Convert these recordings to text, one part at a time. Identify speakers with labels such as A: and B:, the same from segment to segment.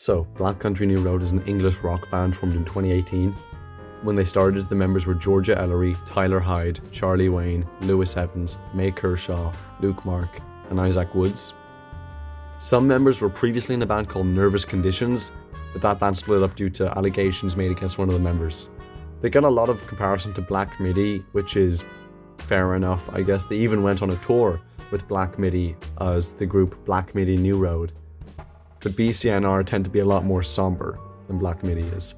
A: So, Black Country New Road is an English rock band formed in 2018. When they started, the members were Georgia Ellery, Tyler Hyde, Charlie Wayne, Lewis Evans, May Kershaw, Luke Mark, and Isaac Woods. Some members were previously in a band called Nervous Conditions, but that band split up due to allegations made against one of the members. They got a lot of comparison to Black Midi, which is fair enough, I guess. They even went on a tour with Black Midi as the group Black Midi New Road. But BCNR tend to be a lot more somber than Black Midi is.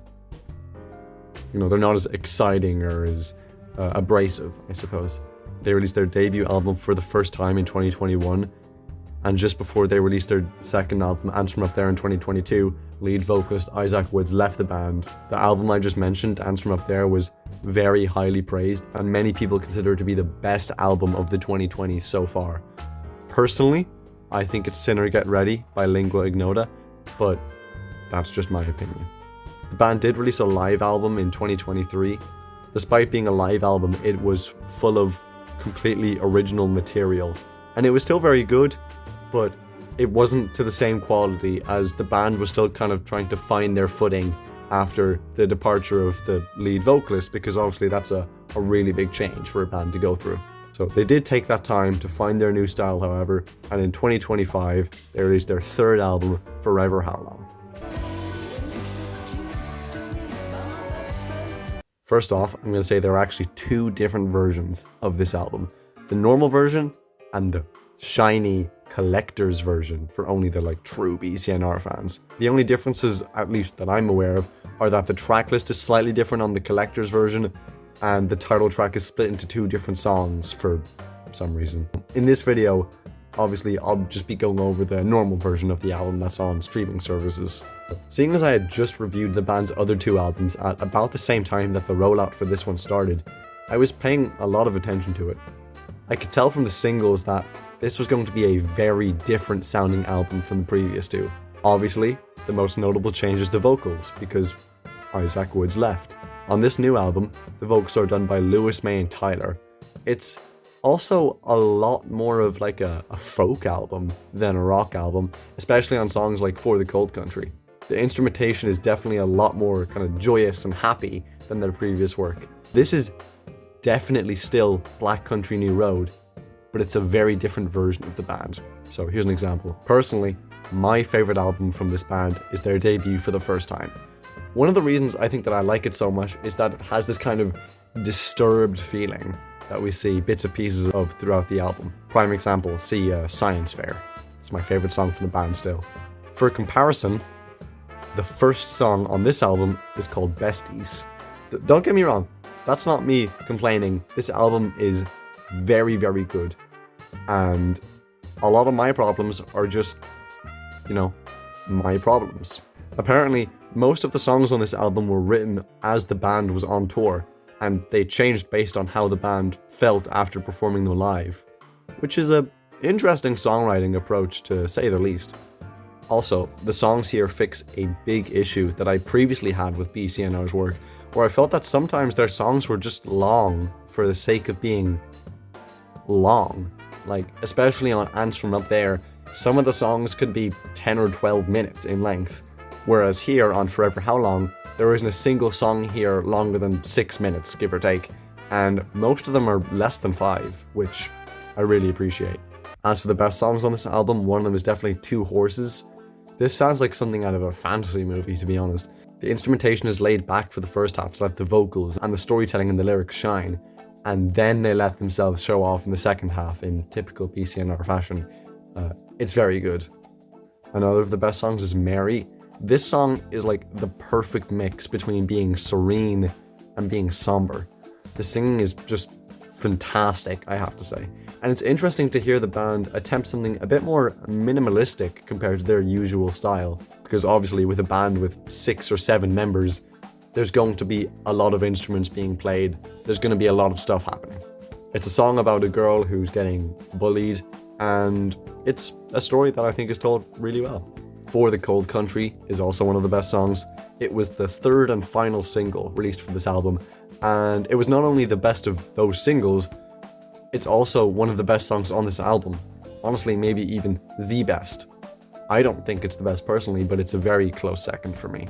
A: You know, they're not as exciting or as abrasive, I suppose. They released their debut album for the first time in 2021, and just before they released their second album, Ants From Up There, in 2022, lead vocalist Isaac Woods left the band. The album I just mentioned, Ants From Up There, was very highly praised, and many people consider it to be the best album of the 2020s so far. Personally, I think it's Sinner Get Ready by Lingua Ignota, but that's just my opinion. The band did release a live album in 2023. Despite being a live album, it was full of completely original material, and it was still very good, but it wasn't to the same quality, as the band was still kind of trying to find their footing after the departure of the lead vocalist, because obviously that's a really big change for a band to go through. So they did take that time to find their new style, however, and in 2025 they released their third album, Forever Howlong. First off, I'm going to say there are actually two different versions of this album. The normal version and the shiny collector's version for only the true BCNR fans. The only differences, at least that I'm aware of, are that the tracklist is slightly different on the collector's version, and the title track is split into two different songs for some reason. In this video, obviously, I'll just be going over the normal version of the album that's on streaming services. Seeing as I had just reviewed the band's other two albums at about the same time that the rollout for this one started, I was paying a lot of attention to it. I could tell from the singles that this was going to be a very different sounding album from the previous two. Obviously, the most notable change is the vocals, because Isaac Woods left. On this new album, the vocals are done by Lewis, May, and Tyler. It's also a lot more of a folk album than a rock album, especially on songs like For the Cold Country. The instrumentation is definitely a lot more kind of joyous and happy than their previous work. This is definitely still Black Country New Road, but it's a very different version of the band. So here's an example. Personally, my favorite album from this band is their debut For the First Time. One of the reasons I think that I like it so much is that it has this kind of disturbed feeling that we see bits and pieces of throughout the album. Prime example, see Science Fair. It's my favorite song from the band still. For comparison, the first song on this album is called Besties. Don't get me wrong, that's not me complaining. This album is very, very good. And a lot of my problems are just, my problems. Apparently, most of the songs on this album were written as the band was on tour, and they changed based on how the band felt after performing them live, which is an interesting songwriting approach, to say the least. Also, the songs here fix a big issue that I previously had with BCNR's work, where I felt that sometimes their songs were just long for the sake of being long. Especially on Ants From Up There, some of the songs could be 10 or 12 minutes in length, whereas here on Forever Howlong, there isn't a single song here longer than 6 minutes, give or take, and most of them are less than 5, which I really appreciate. As for the best songs on this album, one of them is definitely Two Horses. This sounds like something out of a fantasy movie, to be honest. The instrumentation is laid back for the first half to let the vocals and the storytelling and the lyrics shine, and then they let themselves show off in the second half in typical BCNR fashion. It's very good. Another of the best songs is Mary. This song is the perfect mix between being serene and being somber. The singing is just fantastic, I have to say. And it's interesting to hear the band attempt something a bit more minimalistic compared to their usual style, because obviously with a band with 6 or 7 members, there's going to be a lot of instruments being played, there's going to be a lot of stuff happening. It's a song about a girl who's getting bullied, and it's a story that I think is told really well. For the Cold Country is also one of the best songs. It was the third and final single released for this album, and it was not only the best of those singles, it's also one of the best songs on this album. Honestly, maybe even the best. I don't think it's the best personally, but it's a very close second for me.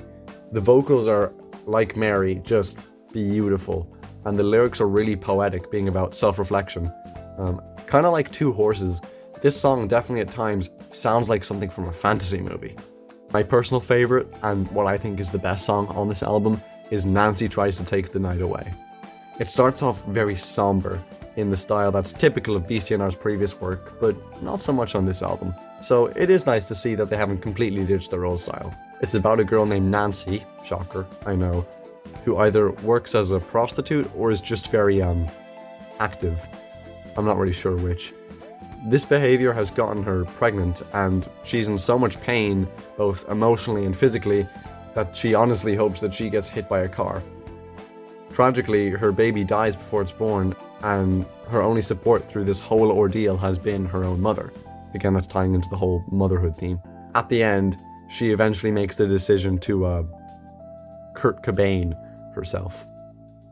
A: The vocals are, like Mary, just beautiful, and the lyrics are really poetic, being about self-reflection. Kind of like Two Horses, this song definitely at times sounds like something from a fantasy movie. My personal favorite, and what I think is the best song on this album, is Nancy Tries to Take the Night Away. It starts off very somber, in the style that's typical of BCNR's previous work, but not so much on this album. So it is nice to see that they haven't completely ditched their old style. It's about a girl named Nancy, shocker, I know, who either works as a prostitute or is just very active. I'm not really sure which. This behavior has gotten her pregnant, and she's in so much pain, both emotionally and physically, that she honestly hopes that she gets hit by a car. Tragically, her baby dies before it's born, and her only support through this whole ordeal has been her own mother. Again, that's tying into the whole motherhood theme. At the end, she eventually makes the decision to Kurt Cobain herself.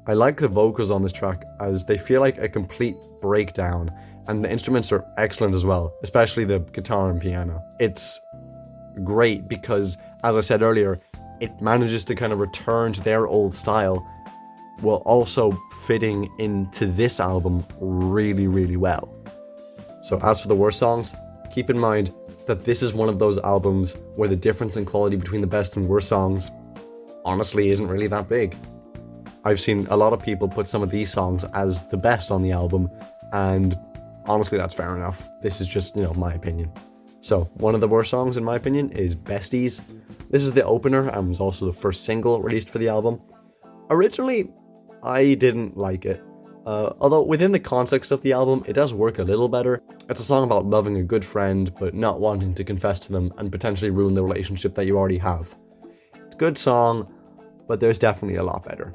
A: I like the vocals on this track as they feel like a complete breakdown, and the instruments are excellent as well, especially the guitar and piano. It's great because, as I said earlier, it manages to kind of return to their old style while also fitting into this album really, really well. So as for the worst songs, keep in mind that this is one of those albums where the difference in quality between the best and worst songs honestly isn't really that big. I've seen a lot of people put some of these songs as the best on the album, and honestly that's fair enough. This is just, my opinion. So one of the worst songs in my opinion is Besties. This is the opener and was also the first single released for the album. Originally, I didn't like it. Although within the context of the album, it does work a little better. It's a song about loving a good friend, but not wanting to confess to them and potentially ruin the relationship that you already have. It's a good song, but there's definitely a lot better.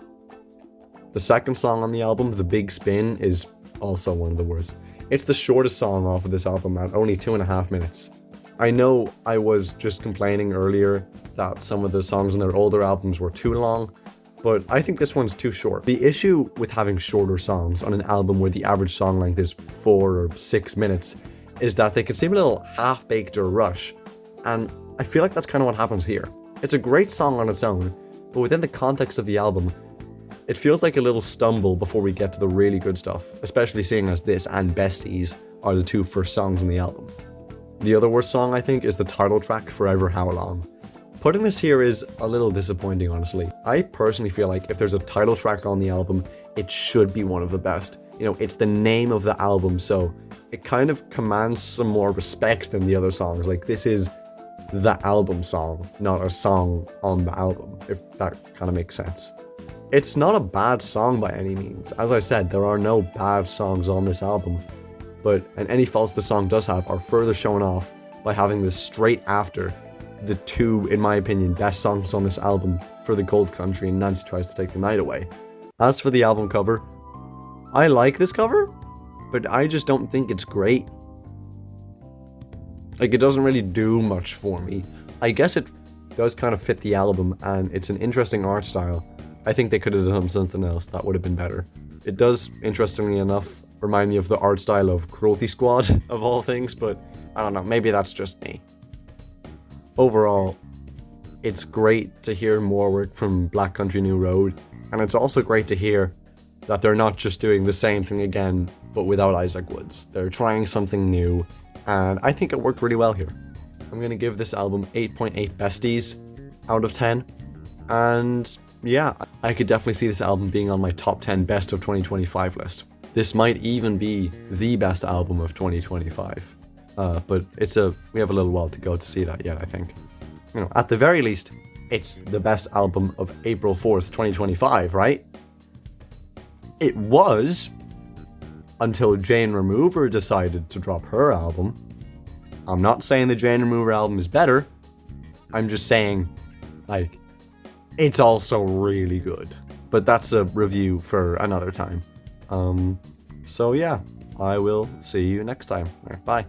A: The second song on the album, The Big Spin, is also one of the worst. It's the shortest song off of this album at only 2.5 minutes. I know I was just complaining earlier that some of the songs on their older albums were too long, but I think this one's too short. The issue with having shorter songs on an album where the average song length is 4 or 6 minutes is that they can seem a little half-baked or rush, and I feel like that's kind of what happens here. It's a great song on its own, but within the context of the album, it feels like a little stumble before we get to the really good stuff, especially seeing as this and Besties are the two first songs on the album. The other worst song, I think, is the title track, Forever Howlong. Putting this here is a little disappointing, honestly. I personally feel like if there's a title track on the album, it should be one of the best. It's the name of the album, so it kind of commands some more respect than the other songs. Like, this is the album song, not a song on the album, if that kind of makes sense. It's not a bad song by any means. As I said, there are no bad songs on this album, and any faults the song does have are further shown off by having this straight after the two, in my opinion, best songs on this album, For the Cold Country and Nancy Tries to Take the Night Away. As for the album cover, I like this cover, but I just don't think it's great. Like, it doesn't really do much for me. I guess it does kind of fit the album, and it's an interesting art style. I think they could have done something else that would have been better. It does, interestingly enough, remind me of the art style of Cruelty Squad, of all things, but I don't know, maybe that's just me. Overall, it's great to hear more work from Black Country New Road, and it's also great to hear that they're not just doing the same thing again, but without Isaac Woods. They're trying something new, and I think it worked really well here. I'm going to give this album 8.8 Besties out of 10, and yeah, I could definitely see this album being on my top 10 best of 2025 list. This might even be the best album of 2025. But we have a little while to go to see that yet, I think. At the very least, it's the best album of April 4th, 2025, right? It was, until Jane Remover decided to drop her album. I'm not saying the Jane Remover album is better. I'm just saying, it's also really good. But that's a review for another time. So yeah, I will see you next time. Bye.